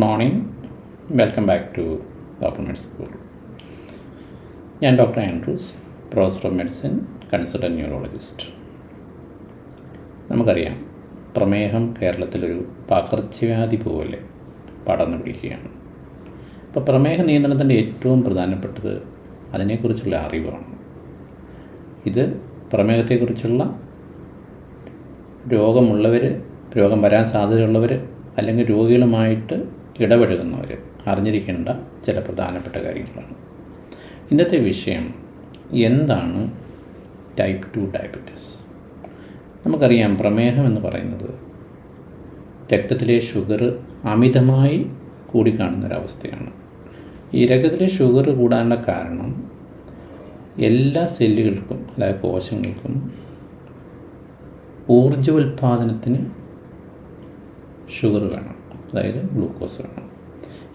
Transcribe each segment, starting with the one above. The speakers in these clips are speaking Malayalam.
Good morning. Welcome back to doctor med school. ഞാൻ doctor Andrews, professor of medicine, consultant neurologist. നമുക്കറിയാം, പ്രമേഹം കേരളത്തിലൊരു പകർച്ചവ്യാധി പോലെ പടർന്നു പിടിക്കുകയാണ്. അപ്പോൾ പ്രമേഹ നിയന്ത്രണത്തിൻ്റെ ഏറ്റവും പ്രധാനപ്പെട്ടത് അതിനെക്കുറിച്ചുള്ള അറിവാണ്. ഇത് പ്രമേഹത്തെക്കുറിച്ചുള്ള രോഗമുള്ളവർ, രോഗം വരാൻ സാധ്യതയുള്ളവർ, അല്ലെങ്കിൽ രോഗികളുമായിട്ട് ഇടപഴകുന്നവർ അറിഞ്ഞിരിക്കേണ്ട ചില പ്രധാനപ്പെട്ട കാര്യങ്ങളാണ്. ഇന്നത്തെ വിഷയം എന്താണ് ടൈപ്പ് 2 ഡയബറ്റീസ്. നമുക്കറിയാം, പ്രമേഹം എന്ന് പറയുന്നത് രക്തത്തിലെ ഷുഗർ അമിതമായി കൂടിക്കാണുന്നൊരവസ്ഥയാണ്. ഈ രക്തത്തിലെ ഷുഗർ കൂടാനുള്ള കാരണം എല്ലാ സെല്ലുകൾക്കും, അതായത് കോശങ്ങൾക്കും ഊർജ്ജോൽപാദനത്തിന് ഷുഗർ വേണം, അതായത് ഗ്ലൂക്കോസ് വേണം.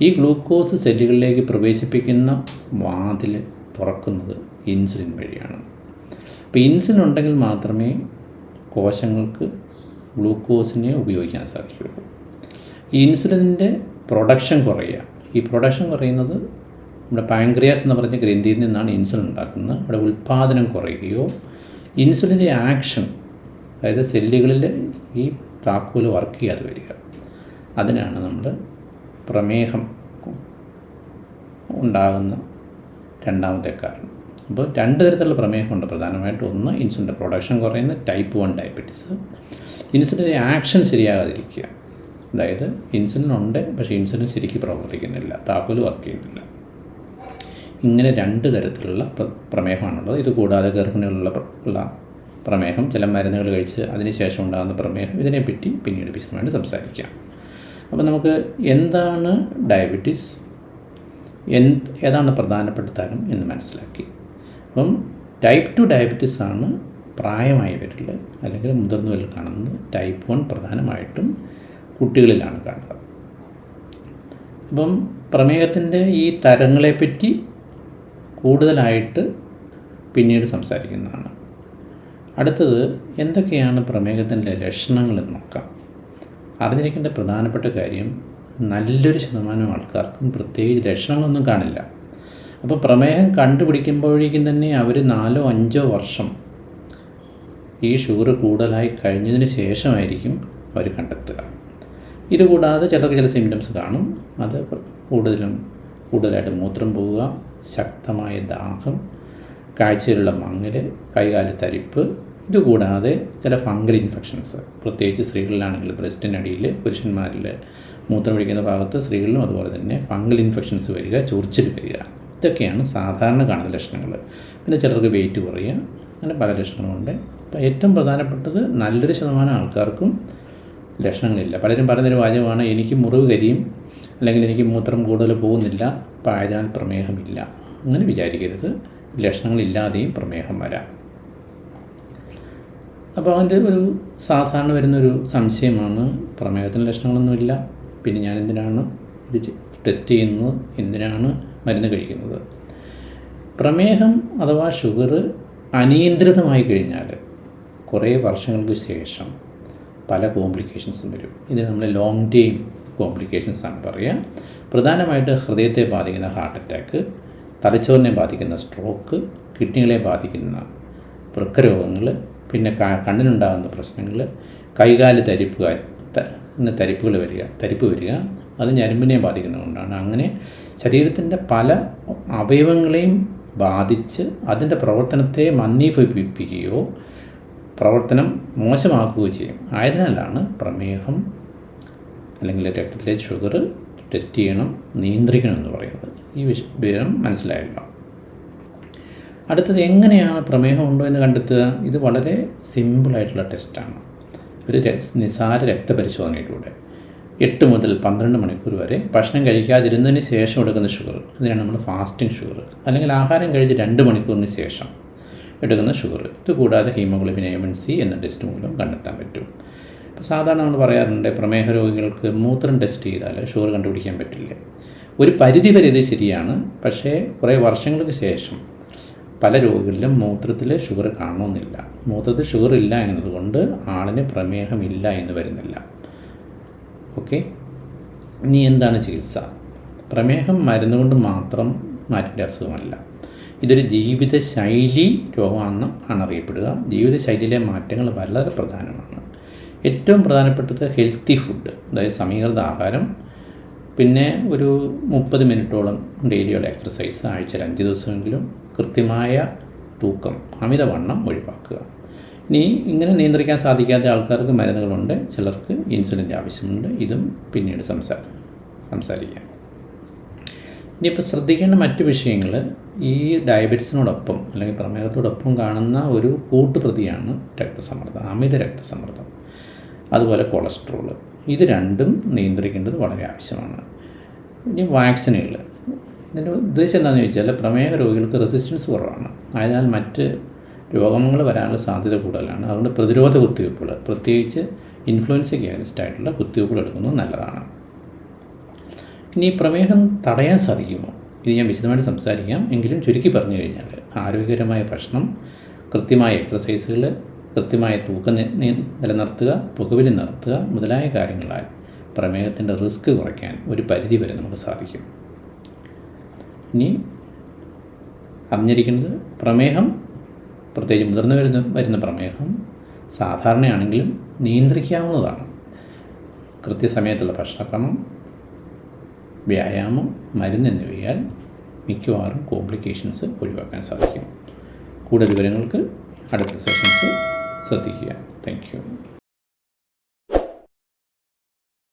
ഈ ഗ്ലൂക്കോസ് സെല്ലുകളിലേക്ക് പ്രവേശിപ്പിക്കുന്ന വാതിൽ തുറക്കുന്നത് ഇൻസുലിൻ വഴിയാണ്. അപ്പോൾ ഇൻസുലിൻ ഉണ്ടെങ്കിൽ മാത്രമേ കോശങ്ങൾക്ക് ഗ്ലൂക്കോസിനെ ഉപയോഗിക്കാൻ സാധിക്കുകയുള്ളൂ. ഈ ഇൻസുലിൻ്റെ പ്രൊഡക്ഷൻ കുറയുക. ഈ പ്രൊഡക്ഷൻ കുറയുന്നത് നമ്മുടെ പാൻക്രിയാസ് എന്ന് പറഞ്ഞ ഗ്രന്ഥിയിൽ നിന്നാണ് ഇൻസുലിൻ ഉണ്ടാക്കുന്നത്. അവിടെ ഉൽപ്പാദനം കുറയുകയോ ഇൻസുലിൻ്റെ ആക്ഷൻ, അതായത് സെല്ലുകളിൽ ഈ താക്കോൽ വർക്ക് ചെയ്യാതെ വരിക, അതിനാണ് നമ്മൾ പ്രമേഹം ഉണ്ടാകുന്ന രണ്ടാമത്തെ കാരണം. അപ്പോൾ രണ്ട് തരത്തിലുള്ള പ്രമേഹമുണ്ട് പ്രധാനമായിട്ടും. ഒന്ന്, ഇൻസുലിൻ്റെ പ്രൊഡക്ഷൻ കുറയുന്ന ടൈപ്പ് 1 ഡയബറ്റീസ്. ഇൻസുലിൻ്റെ ആക്ഷൻ ശരിയാകാതിരിക്കുക, അതായത് ഇൻസുലിൻ ഉണ്ട് പക്ഷേ ഇൻസുലിൻ ശരിക്കും പ്രവർത്തിക്കുന്നില്ല, താക്കോൽ വർക്ക് ചെയ്യുന്നില്ല. ഇങ്ങനെ രണ്ട് തരത്തിലുള്ള പ്രമേഹമാണുള്ളത്. ഇത് കൂടാതെ ഗർഭിണികളുള്ള പ്രമേഹം, ചില മരുന്നുകൾ കഴിച്ച് അതിനുശേഷം ഉണ്ടാകുന്ന പ്രമേഹം, ഇതിനെപ്പറ്റി പിന്നീട് വിശദമായിട്ട് സംസാരിക്കാം. അപ്പോൾ നമുക്ക് എന്താണ് ഡയബറ്റീസ്, ഏതാണ് പ്രധാനപ്പെട്ട തരം എന്ന് മനസ്സിലാക്കി. അപ്പം ടൈപ്പ് 2 ഡയബറ്റീസ് ആണ് പ്രായമായവരിൽ അല്ലെങ്കിൽ മുതിർന്നവരിൽ കാണുന്നത്. ടൈപ്പ് 1 പ്രധാനമായിട്ടും കുട്ടികളിലാണ് കാണുക. അപ്പം പ്രമേഹത്തിൻ്റെ ഈ തരങ്ങളെപ്പറ്റി കൂടുതലായിട്ട് പിന്നീട് സംസാരിക്കുന്നതാണ്. അടുത്തത്, എന്തൊക്കെയാണ് പ്രമേഹത്തിൻ്റെ ലക്ഷണങ്ങളെന്ന് നോക്കാം. അറിഞ്ഞിരിക്കേണ്ട പ്രധാനപ്പെട്ട കാര്യം, നല്ലൊരു ശതമാനം ആൾക്കാർക്കും പ്രത്യേകിച്ച് ലക്ഷണങ്ങളൊന്നും കാണില്ല. അപ്പോൾ പ്രമേഹം കണ്ടുപിടിക്കുമ്പോഴേക്കും തന്നെ അവർ 4-5 വർഷം ഈ ഷുഗർ കൂടുതലായി കഴിഞ്ഞതിന് ശേഷമായിരിക്കും അവർ കണ്ടെത്തുക. ഇതുകൂടാതെ ചിലർക്ക് ചില സിംറ്റംസ് കാണും. അത് കൂടുതലായിട്ട് മൂത്രം പോവുക, ശക്തമായ ദാഹം, കാഴ്ചയിലുള്ള മങ്ങൽ, കൈകാല് തരിപ്പ്. ഇതുകൂടാതെ ചില ഫംഗൽ ഇൻഫെക്ഷൻസ്, പ്രത്യേകിച്ച് സ്ത്രീകളിലാണെങ്കിൽ ബ്രസ്റ്റിനടിയിൽ, പുരുഷന്മാരിൽ മൂത്രമൊഴിക്കുന്ന ഭാഗത്ത്, സ്ത്രീകളിലും അതുപോലെ തന്നെ ഫംഗൽ ഇൻഫെക്ഷൻസ് വരിക, ചൊറിച്ചിൽ വരിക. ഇതൊക്കെയാണ് സാധാരണ കാണുന്ന ലക്ഷണങ്ങൾ. പിന്നെ ചിലർക്ക് വെയിറ്റ് കുറയുക, അങ്ങനെ പല ലക്ഷണങ്ങളുണ്ട്. അപ്പോൾ ഏറ്റവും പ്രധാനപ്പെട്ടത്, നല്ലൊരു ശതമാനം ആൾക്കാർക്കും ലക്ഷണങ്ങളില്ല. പലരും പറയുന്നൊരു വാചകമാണ്, എനിക്ക് മുറിവ് കരിയും, അല്ലെങ്കിൽ എനിക്ക് മൂത്രം കൂടുതൽ പോകുന്നില്ല, അപ്പോൾ ആയതിനാൽ പ്രമേഹമില്ല. അങ്ങനെ വിചാരിക്കരുത്. ലക്ഷണങ്ങളില്ലാതെയും പ്രമേഹം വരാം. അപ്പോൾ അതിൻ്റെ ഒരു സാധാരണ വരുന്നൊരു സംശയമാണ്, പ്രമേഹത്തിന് ലക്ഷണങ്ങളൊന്നുമില്ല, പിന്നെ ഞാൻ എന്തിനാണ് ഇത് ടെസ്റ്റ് ചെയ്യുന്നത്, എന്തിനാണ് മരുന്ന് കഴിക്കുന്നത്. പ്രമേഹം അഥവാ ഷുഗർ അനിയന്ത്രിതമായി കഴിഞ്ഞാൽ കുറേ വർഷങ്ങൾക്ക് ശേഷം പല കോംപ്ലിക്കേഷൻസും വരും. ഇത് നമ്മൾ ലോങ് ടൈം കോംപ്ലിക്കേഷൻസ് ആണ് പറയുക. പ്രധാനമായിട്ട് ഹൃദയത്തെ ബാധിക്കുന്ന ഹാർട്ട് അറ്റാക്ക്, തലച്ചോറിനെ ബാധിക്കുന്ന സ്ട്രോക്ക്, കിഡ്നികളെ ബാധിക്കുന്ന വൃക്കരോഗങ്ങൾ, പിന്നെ കണ്ണിനുണ്ടാകുന്ന പ്രശ്നങ്ങൾ, കൈകാല് തരിപ്പ് വരിക, അത് ഞരമ്പിനെ ബാധിക്കുന്നതുകൊണ്ടാണ്. അങ്ങനെ ശരീരത്തിൻ്റെ പല അവയവങ്ങളെയും ബാധിച്ച് അതിൻ്റെ പ്രവർത്തനത്തെ മന്ദീഭവിപ്പിക്കുകയോ പ്രവർത്തനം മോശമാക്കുകയോ ചെയ്യും. ആയതിനാലാണ് പ്രമേഹം അല്ലെങ്കിൽ രക്തത്തിലെ ഷുഗർ ടെസ്റ്റ് ചെയ്യണം, നിയന്ത്രിക്കണം എന്ന് പറയുന്നത്. ഈ വിവരം മനസ്സിലായല്ലോ. അടുത്തത്, എങ്ങനെയാണ് പ്രമേഹം ഉണ്ടോ എന്ന് കണ്ടെത്തുക. ഇത് വളരെ സിമ്പിളായിട്ടുള്ള ടെസ്റ്റാണ്. ഒരു നിസാര രക്തപരിശോധനയിലൂടെ 8 മുതൽ 12 മണിക്കൂർ വരെ ഭക്ഷണം കഴിക്കാതിരുന്നതിന് ശേഷം എടുക്കുന്ന ഷുഗർ, അതിനാണ് നമ്മൾ ഫാസ്റ്റിംഗ് ഷുഗർ, അല്ലെങ്കിൽ ആഹാരം കഴിച്ച് 2 മണിക്കൂറിന് ശേഷം എടുക്കുന്ന ഷുഗർ. ഇത് കൂടാതെ ഹീമോഗ്ലോബിൻ A1C എന്ന ടെസ്റ്റ് മൂലം കണ്ടെത്താൻ പറ്റും. ഇപ്പോൾ സാധാരണ നമ്മൾ പറയാറുണ്ട്, പ്രമേഹ രോഗികൾക്ക് മൂത്രം ടെസ്റ്റ് ചെയ്താൽ ഷുഗർ കണ്ടുപിടിക്കാൻ പറ്റില്ല. ഒരു പരിധി വരെ ഇത് ശരിയാണ്. പക്ഷേ കുറേ വർഷങ്ങൾക്ക് ശേഷം പല രോഗികളിലും മൂത്രത്തിൽ ഷുഗർ കാണണമെന്നില്ല. മൂത്രത്തിൽ ഷുഗർ ഇല്ല എന്നതുകൊണ്ട് ആളിന് പ്രമേഹമില്ല എന്ന് വരുന്നില്ല. ഓക്കെ, ഇനി എന്താണ് ചികിത്സ? പ്രമേഹം മരുന്ന് കൊണ്ട് മാത്രം മാറ്റേണ്ട അസുഖമല്ല. ഇതൊരു ജീവിതശൈലി രോഗമാണെന്ന് അറിയപ്പെടുക. ജീവിതശൈലിയിലെ മാറ്റങ്ങൾ വളരെ പ്രധാനമാണ്. ഏറ്റവും പ്രധാനപ്പെട്ടത് ഹെൽത്തി ഫുഡ്, അതായത് സമീകൃത ആഹാരം, പിന്നെ ഒരു 30 മിനിറ്റോളം ഡെയിലിയുള്ള എക്സർസൈസ്, ആഴ്ചയിൽ 5 ദിവസമെങ്കിലും, കൃത്യമായ തൂക്കം, അമിതവണ്ണം ഒഴിവാക്കുക. ഇനി ഇങ്ങനെ നിയന്ത്രിക്കാൻ സാധിക്കാത്ത ആൾക്കാർക്ക് മരുന്നുകളുണ്ട്, ചിലർക്ക് ഇൻസുലിൻ്റെ ആവശ്യമുണ്ട്. ഇതും പിന്നീട് സംസാരിക്കാം. ഇനിയിപ്പോൾ ശ്രദ്ധിക്കേണ്ട മറ്റ് വിഷയങ്ങൾ, ഈ ഡയബറ്റീസിനോടൊപ്പം അല്ലെങ്കിൽ പ്രമേഹത്തോടൊപ്പം കാണുന്ന ഒരു കൂട്ടുപ്രതിയാണ് രക്തസമ്മർദ്ദം, അമിത രക്തസമ്മർദ്ദം, അതുപോലെ കൊളസ്ട്രോൾ. ഇത് രണ്ടും നിയന്ത്രിക്കേണ്ടത് വളരെ ആവശ്യമാണ്. ഇനി വാക്സിനുകൾ, ഇതിൻ്റെ ഉദ്ദേശം എന്താണെന്ന് ചോദിച്ചാൽ പ്രമേഹ രോഗികൾക്ക് റെസിസ്റ്റൻസ് കുറവാണ്, ആയതിനാൽ മറ്റ് രോഗങ്ങൾ വരാനുള്ള സാധ്യത കൂടുതലാണ്. അതുകൊണ്ട് പ്രതിരോധ കുത്തിവയ്പ്പുകൾ, പ്രത്യേകിച്ച് ഇൻഫ്ലുവൻസയ്ക്ക് അഗൻസ്റ്റ് ആയിട്ടുള്ള കുത്തിവയ്പ്പുകൾ എടുക്കുന്നത് നല്ലതാണ്. ഇനി പ്രമേഹം തടയാൻ സാധിക്കുമോ? ഇത് ഞാൻ വിശദമായിട്ട് സംസാരിക്കാം. എങ്കിലും ചുരുക്കി പറഞ്ഞു കഴിഞ്ഞാൽ ആരോഗ്യകരമായ ഭക്ഷണം, കൃത്യമായ എക്സർസൈസുകൾ, കൃത്യമായ തൂക്കം നിലനിർത്തുക, പുകവലി നിർത്തുക മുതലായ കാര്യങ്ങളാൽ പ്രമേഹത്തിൻ്റെ റിസ്ക് കുറയ്ക്കാൻ ഒരു പരിധി വരെ നമുക്ക് സാധിക്കും. ഇനി അറിഞ്ഞിരിക്കുന്നത്, പ്രമേഹം, പ്രത്യേകിച്ച് മുതിർന്നു വരുന്ന പ്രമേഹം സാധാരണയാണെങ്കിലും നിയന്ത്രിക്കാവുന്നതാണ്. കൃത്യസമയത്തുള്ള ഭക്ഷണക്രമം, വ്യായാമം, മരുന്ന് എന്നിവയാൽ മിക്കവാറും കോംപ്ലിക്കേഷൻസ് ഒഴിവാക്കാൻ സാധിക്കും. കൂടുതൽ വിവരങ്ങൾക്ക് അടുത്ത സെഷൻസ് ശ്രദ്ധിക്കുക. Thank you.